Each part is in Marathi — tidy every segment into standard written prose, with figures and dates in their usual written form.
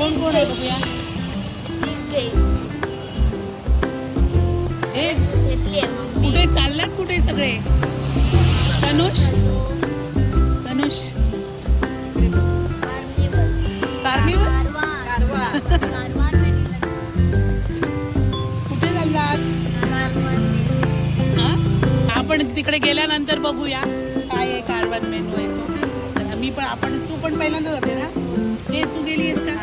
कोण कोण आहे बघूया. ए कुठे चाललात कुठे सगळे. तनुष तनुष कार्निवल कुठे चाललास. आपण तिकडे गेल्यानंतर बघूया काय आहे कारवान मेनू आहे तो. मी पण तू पण पहिल्यांदा जाते ना. हे तू गेली आहेस का.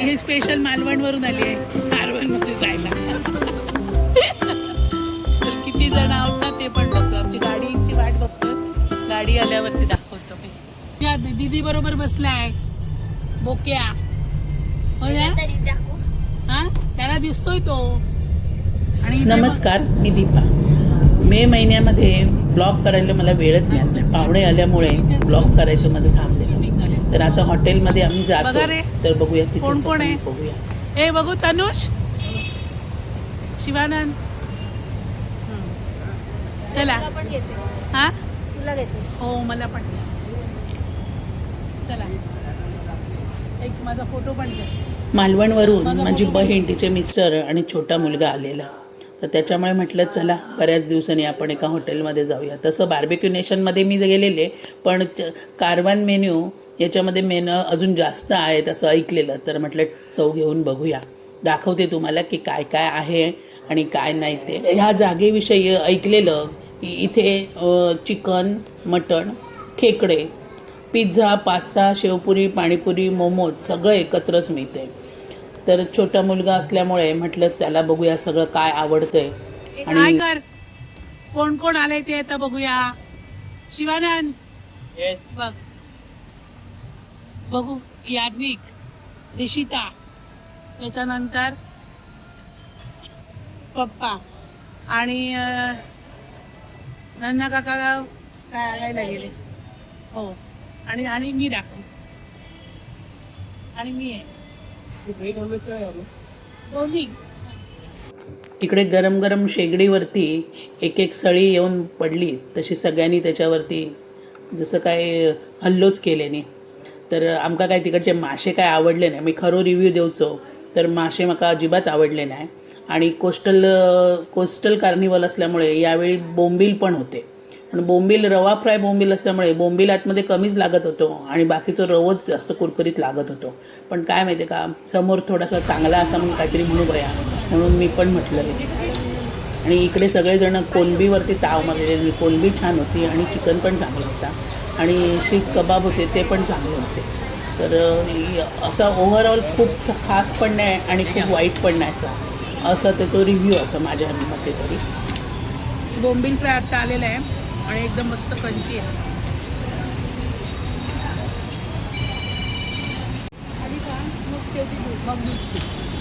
हे स्पेशल मालवण वरून आली आहे कारवान मध्ये जायला. तर किती जण आहोत ना ते पण बघतो. आमची गाडीची वाट बघतो. गाडी आल्यावरती दाखवतो मी. या दीदी बरोबर बसलाय बोक्या. हो ना. हा त्याला दिसतोय तो. आणि नमस्कार, मी दीपा. मे महिन्यामध्ये ब्लॉग करायला मला वेळच मिळत नाही. पाहुणे आल्यामुळे ब्लॉग करायचं माझं थांबलेलं. तर आता हॉटेलमध्ये आम्ही जातो. तर बघूया कोण कोण आहे. बघूया. ए बघू तनुष शिवानंद. चला हा तुला घेते. हो मला पण. चला एक माझा फोटो पण घे. मालवणवरून माझी बहीण, तिचे मिस्टर आणि छोटा मुलगा आलेला. तर त्याच्यामुळे म्हटलं चला बऱ्याच दिवसांनी आपण एका हॉटेलमध्ये जाऊया. तसं बार्बेक्यू नेशनमध्ये मी गेलेले, पण कारवान मेन्यू याच्यामध्ये मेनू अजून जास्त आहेत असं ऐकलेलं. तर म्हटलं चव घेऊन बघूया. दाखवते तुम्हाला की काय काय आहे आणि काय नाही ते. ह्या जागेविषयी ऐकलेलं की इथे चिकन, मटण, खेकडे, पिझ्झा, पास्ता, शेवपुरी, पाणीपुरी, मोमोज सगळं एकत्रच मिळते. तर छोटा मुलगा असल्यामुळे म्हटलं त्याला बघूया सगळं काय आवडतंय. काय कर कोण कोण आले ते आता बघूया. शिवानंद बघ बघू. याज्ञिक, रिशिता, त्याच्यानंतर पप्पा आणि नन्ना काका काय आणायला गेले. हो आणि आणि मी दाखव. आणि मी आहे दोन्ही. इकडे गरम गरम शेगडीवरती एक एक सळी येऊन पडली तशी सगळ्यांनी त्याच्यावरती जसं काय हल्लोच केल्याने. तर आमका काय तिकडचे मासे काय आवडले नाही. मी खरो रिव्ह्यू देवचो तर मासे म्हाका अजिबात आवडले नाही. आणि कोस्टल कार्निवल असल्यामुळे यावेळी बोंबील पण होते. पण बोंबील रवा फ्राय बोंबील असल्यामुळे बोंबील आतमध्ये कमीच लागत होतो आणि बाकीचं रवच जास्त कुरकुरीत लागत होतो. पण काय माहिती आहे का, समोर थोडासा चांगला असा म्हणून काहीतरी म्हणू बया म्हणून मी पण म्हटलं. आणि इकडे सगळेजण कोलंबीवरती ताव मारलेले. कोलंबी छान होती आणि चिकन पण चांगलं होता आणि शीख कबाब होते ते पण चांगले होते. तर असं ओव्हरऑल खूप खास पण नाही आणि खूप वाईट पण नाही असं त्याचं रिव्ह्यू असं माझ्या मते तरी. बोंबील फ्राय आता आलेला आहे आणि एकदम मस्त क्रंची आहे.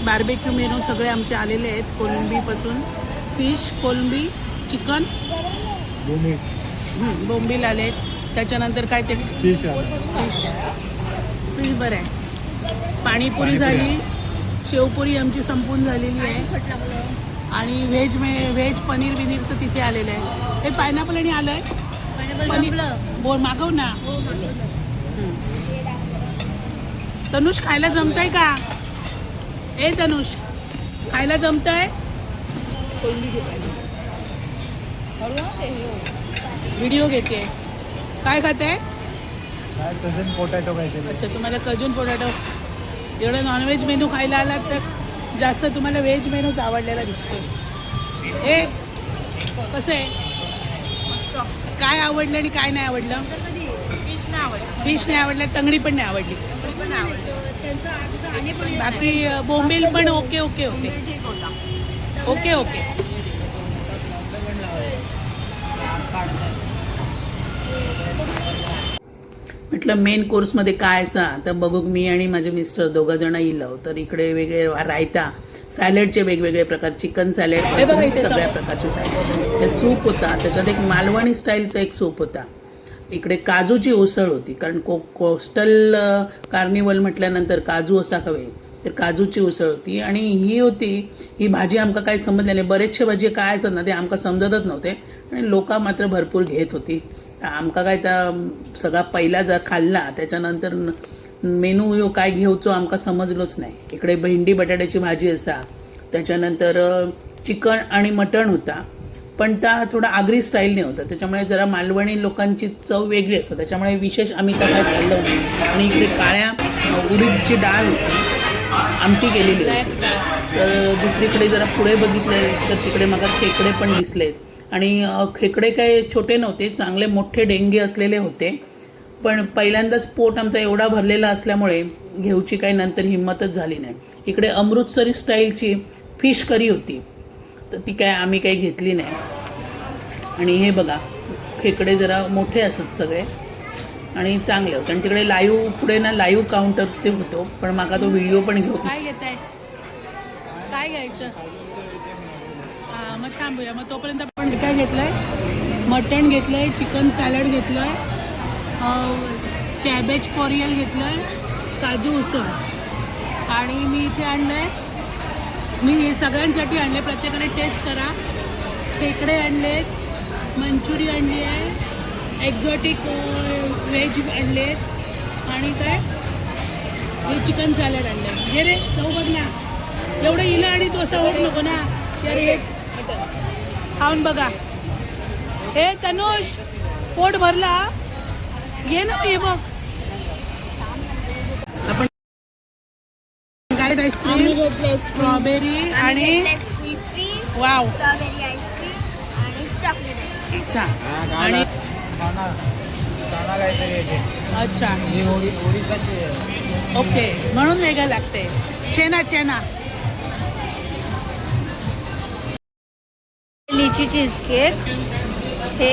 बार्बेक्यू मेनू सगळे आमचे आलेले आहेत. कोलंबीपासून फिश, कोलंबी, चिकन, बोंबील आले आहेत. त्याच्यानंतर काय ते फिश बरं आहे. पाणीपुरी झाली, शेवपुरी आमची संपून झालेली आहे. आणि व्हेज पनीर बिनीरचं तिथे आलेलं आहे. हे पायनॅपल आणि आलं आहे पनीर. बोल मागव ना. तनुष खायला जमतंय का. ए तनुष खायला जमतंय. व्हिडिओ घेते. काय खाते. कजन पोटॅटो काय. अच्छा तुम्हाला कजून पोटॅटो. एवढं नॉनव्हेज मेनू खायला आलात तर जास्त तुम्हाला व्हेज मेनूच आवडलेला दिसतोय. ए कसं आहे. काय आवडलं आणि काय नाही आवडलं. फिश नाही आवडलं. तंगडी पण नाही आवडली. बाकी बोंबील पण okay okay okay okay okay. म्हटलं मेन कोर्समध्ये काय असा तर बघू. मी आणि माझे मिस्टर दोघंजण येईल. तर इकडे वेगळे रायता, सॅलडचे वेगवेगळे प्रकार, चिकन सॅलड सगळ्या प्रकारचे सॅलड. सूप होता त्याच्यात एक मालवणी स्टाईलचा एक सूप होता. इकडे काजूची उसळ होती कारण कोस्टल कार्निवल म्हटल्यानंतर काजू असा हवे. तर काजूची उसळ होती आणि ही भाजी आमका काय समजले नाही. बरेचशे भाजी काय असतात ना ते आमका समजतच नव्हते आणि लोक मात्र भरपूर घेत होती. आमका काय त्या सगळा पहिला खाल्ला त्याच्यानंतर मेनू ह्यो काय घेवचो आमकां समजलोच नाही. इकडे भेंडी बटाट्याची भाजी असा, त्याच्यानंतर चिकन आणि मटण होता, पण त्या थोडा आगरी स्टाईलने होता, त्याच्यामुळे जरा मालवणी लोकांची चव वेगळी असते, त्याच्यामुळे विशेष आम्ही त्या काय खाल्लं नाही. आणि इकडे काळ्या उडीदची डाळ होती, आमटी केलेली होती. तर दुसरीकडे जरा पुढे बघितले तर तिकडे मला खेकडे पण दिसलेत. आणि खेकडे काय छोटे नव्हते, चांगले मोठे डेंगे असलेले होते. पण पहिल्यांदाच पोट आमचा एवढा भरलेला असल्यामुळे घेऊची काही नंतर हिंमतच झाली नाही. इकडे अमृतसरी स्टाईलची फिश करी होती, तर ती काय आम्ही काही घेतली नाही. आणि हे बघा खेकडे जरा मोठे असत सगळे आणि चांगले होते. आणि तिकडे लाईव्ह पुढे ना लाईव्ह काउंटर ते होतो, पण मला तो व्हिडिओ पण घेऊ. काय घेत आहे, काय घ्यायचं? हां मग थांबूया. मग तोपर्यंत आपण काय घेतलं आहे? मटण घेतलं आहे, चिकन सॅलड घेतलं आहे, कॅबेज पोरियल घेतलं आहे, काजू उसळ. आणि मी इथे आणलं आहे, मी हे सगळ्यांसाठी आणले, प्रत्येकाने टेस्ट करा. खेकडे आणलेत, मंचुरी आणली आहे, एक्झॉटिक व्हेज आणलेत आणि काय हे चिकन सॅलड आणलं. हे रे चव बघ ना, एवढं इलं आणि तो असं होत नको ना. अरे हेच खाऊन बघा. हे तनुष पोट भरला, घे ना हे बघ. आपण काय आईस्क्रीम, स्ट्रॉबेरी आणि वाव, स्ट्रॉबेरी आईस्क्रीम आणि चॉकलेट. अच्छा. आणि खाना खाना काहीतरी येते. अच्छा ही ओरिसाची आहे. ओके, म्हणून वेगळं लागते. छेना छेना. लिची चीज केक, हे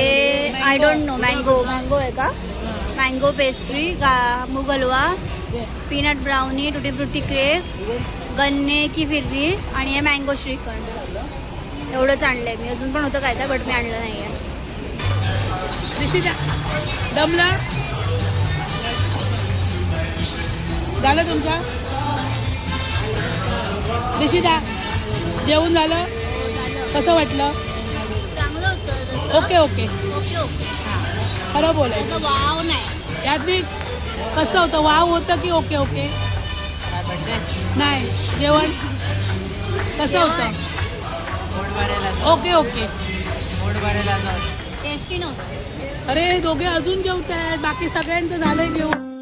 आय डोंट नो, मँगो आहे का? मँगो पेस्ट्री, मूग हलवा, पीनट ब्राउनी, टुटी फ्रुटी केक, गन्ने की फिररी आणि हे मँगो श्रीखंड. एवढंच आणलं आहे मी. अजून पण होतं काय काय, बट मी आणलं नाही आहे. ऋषिता दमला झालं तुमचं? ऋषिता जेवण झालं? कसं वाटलं? चांगलं होतं. Okay okay, okay okay. खरं बोलायचं. त्याचं वाव नाही. यात मी कसं होतं, वाव होतं की ओके ओके? नाही, जेवण कसं होतं? Okay okay. टेस्टी नव्हतं. अरे दोघे अजून जेवत आहेत, बाकी सगळ्यांचं झालंय जेवण.